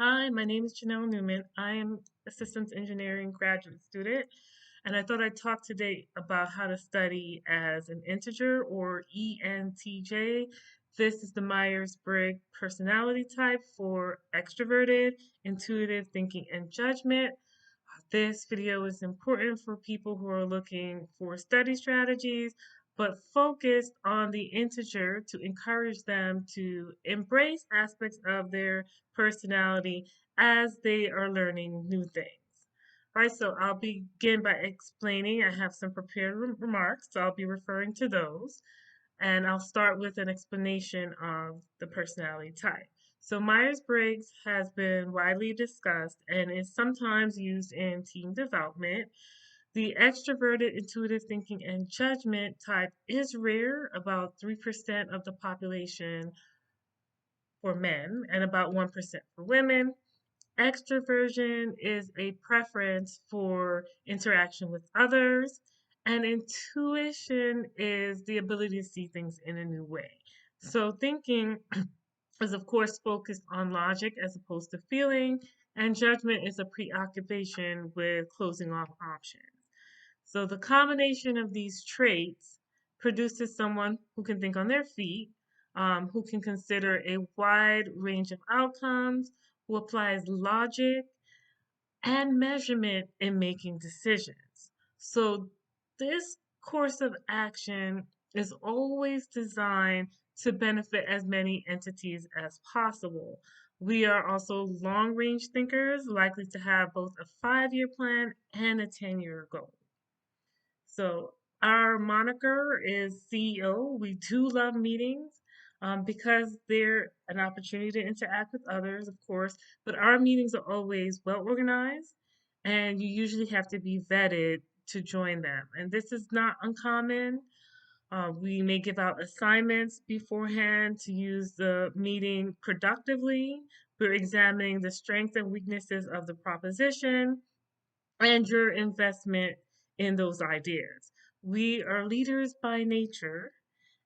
Hi, my name is Janelle Newman. I am a systems engineering graduate student, and I thought I'd talk today about how to study as an integer or ENTJ. This is the Myers-Briggs personality type for extroverted, intuitive thinking, and judgment. This video is important for people who are looking for study strategies, but focused on the integer to encourage them to embrace aspects of their personality as they are learning new things. All right, so I'll begin by explaining. I have some prepared remarks, so I'll be referring to those. And I'll start with an explanation of the personality type. So, Myers Briggs has been widely discussed and is sometimes used in team development. The extroverted intuitive thinking and judgment type is rare, about 3% of the population for men and about 1% for women. Extroversion is a preference for interaction with others, and intuition is the ability to see things in a new way. So, thinking is, of course, focused on logic as opposed to feeling, and judgment is a preoccupation with closing off options. So, the combination of these traits produces someone who can think on their feet, who can consider a wide range of outcomes, who applies logic and measurement in making decisions. So, this course of action is always designed to benefit as many entities as possible. We are also long range thinkers, likely to have both a 5-year plan and a 10-year goal. So, our moniker is CEO. We do love meetings because they're an opportunity to interact with others, of course, but our meetings are always well organized and you usually have to be vetted to join them. And this is not uncommon. We may give out assignments beforehand to use the meeting productively. We're examining the strengths and weaknesses of the proposition and your investment in those ideas. We are leaders by nature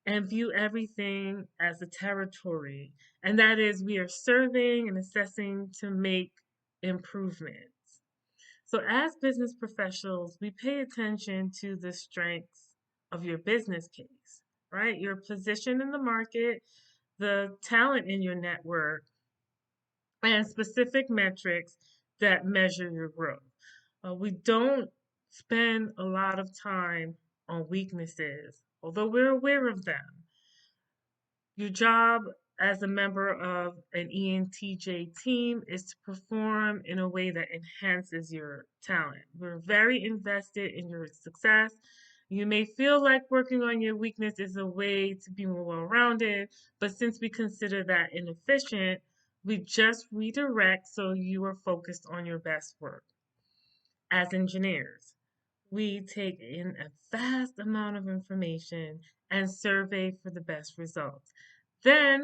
and view everything as a territory, and that is, we are surveying and assessing to make improvements. So, as business professionals, we pay attention to the strengths of your business case, right? Your position in the market, the talent in your network, and specific metrics that measure your growth. We don't spend a lot of time on weaknesses, although we're aware of them. Your job as a member of an ENTJ team is to perform in a way that enhances your talent. We're very invested in your success. You may feel like working on your weakness is a way to be more well rounded, but since we consider that inefficient, we just redirect so you are focused on your best work. As engineers, we take in a vast amount of information and survey for the best results. Then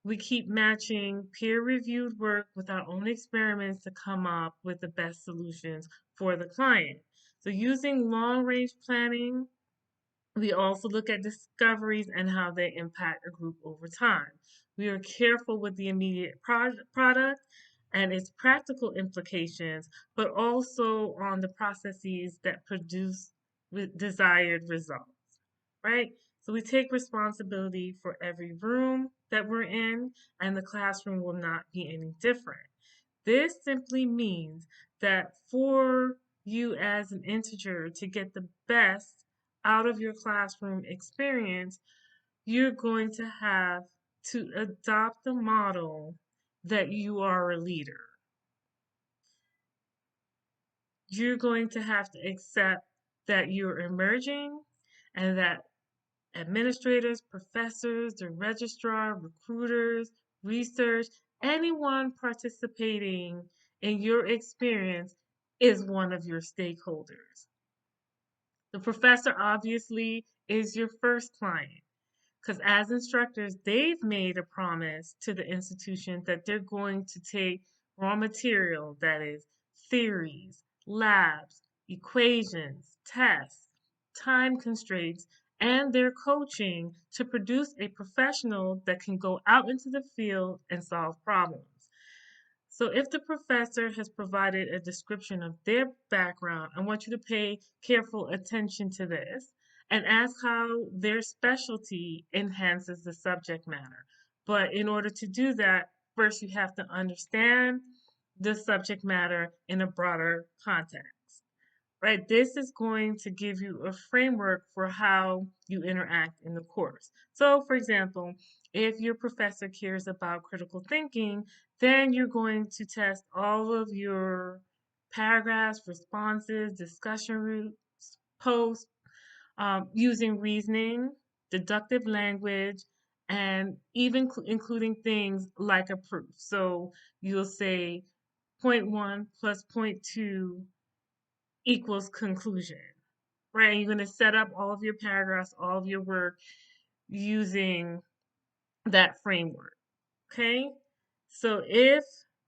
we keep matching peer reviewed work with our own experiments to come up with the best solutions for the client. So, using long range planning, we also look at discoveries and how they impact a group over time. We are careful with the immediate product and its practical implications, but also on the processes that produce desired results, right? So we take responsibility for every room that we're in, and the classroom will not be any different. This simply means that for you as an integer to get the best out of your classroom experience, you're going to have to adopt the model that you are a leader. You're going to have to accept that you're emerging and that administrators, professors, the registrar, recruiters, research, anyone participating in your experience is one of your stakeholders. The professor obviously is your first client because as instructors, they've made a promise to the institution that they're going to take raw material, that is, theories, labs, equations, tests, time constraints, and their coaching to produce a professional that can go out into the field and solve problems. So if the professor has provided a description of their background, I want you to pay careful attention to this and ask how their specialty enhances the subject matter. But in order to do that, first you have to understand the subject matter in a broader context, right? This is going to give you a framework for how you interact in the course. So, for example, if your professor cares about critical thinking, then you're going to test all of your paragraphs, responses, discussion routes, posts, using reasoning, deductive language, and even including things like a proof. So you'll say point one plus point two equals conclusion, right? You're going to set up all of your paragraphs, all of your work using that framework. Okay. So if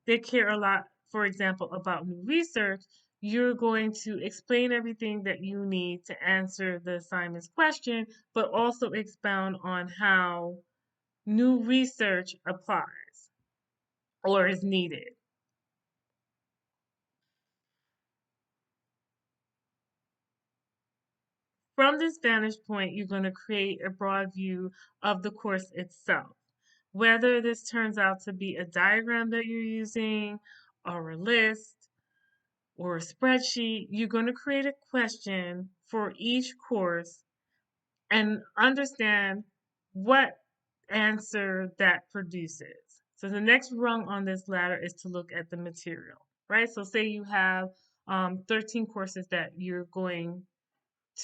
they care a lot, for example, about new research, you're going to explain everything that you need to answer the assignment's question, but also expound on how new research applies or is needed. From this vantage point, you're going to create a broad view of the course itself. Whether this turns out to be a diagram that you're using, or a list, or a spreadsheet, you're going to create a question for each course and understand what answer that produces. So the next rung on this ladder is to look at the material, right? So say you have 13 courses that you're going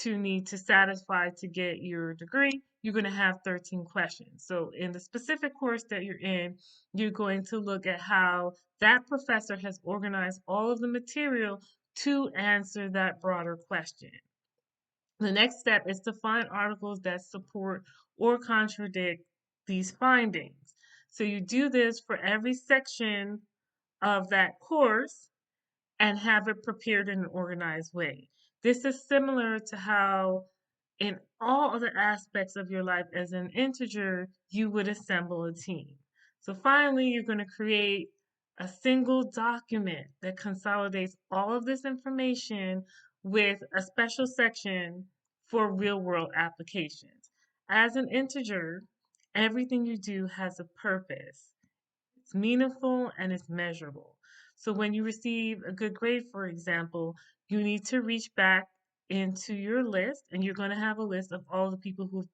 to need to satisfy to get your degree, you're going to have 13 questions. So, in the specific course that you're in, you're going to look at how that professor has organized all of the material to answer that broader question. The next step is to find articles that support or contradict these findings. So, you do this for every section of that course and have it prepared in an organized way. This is similar to how, in all other aspects of your life as an integer, you would assemble a team. So, finally, you're going to create a single document that consolidates all of this information with a special section for real world applications. As an integer, everything you do has a purpose. It's meaningful and it's measurable. So when you receive a good grade, for example, you need to reach back into your list and you're going to have a list of all the people who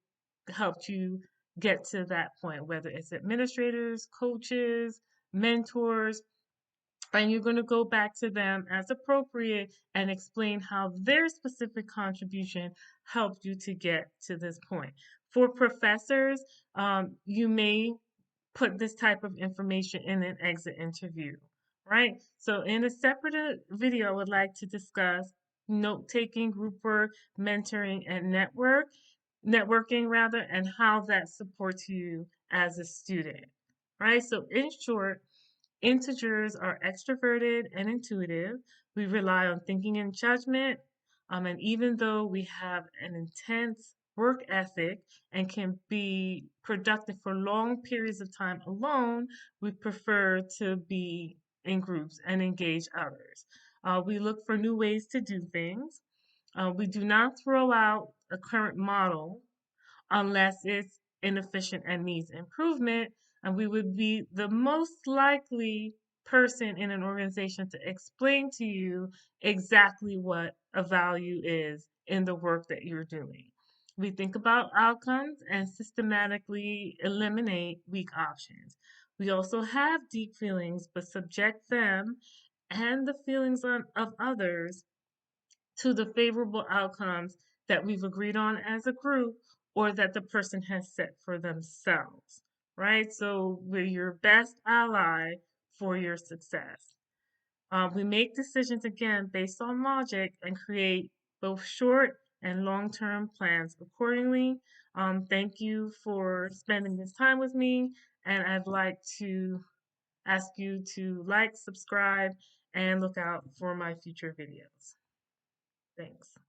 helped you get to that point, whether it's administrators, coaches, mentors, and you're going to go back to them as appropriate and explain how their specific contribution helped you to get to this point. For professors, you may put this type of information in an exit interview, right? So in a separate video, I would like to discuss note taking, group work, mentoring, and networking rather, and how that supports you as a student, right? So in short, integers are extroverted and intuitive. We rely on thinking and judgment. And even though we have an intense work ethic and can be productive for long periods of time alone, we prefer to be in groups and engage others. We look for new ways to do things. We do not throw out a current model unless it's inefficient and needs improvement. And we would be the most likely person in an organization to explain to you exactly what a value is in the work that you're doing. We think about outcomes and systematically eliminate weak options. We also have deep feelings, but subject them and the feelings of others to the favorable outcomes that we've agreed on as a group or that the person has set for themselves, right? So we're your best ally for your success. We make decisions again based on logic and create both short and long term plans accordingly. Thank you for spending this time with me, and I'd like to ask you to like, subscribe, and look out for my future videos. Thanks.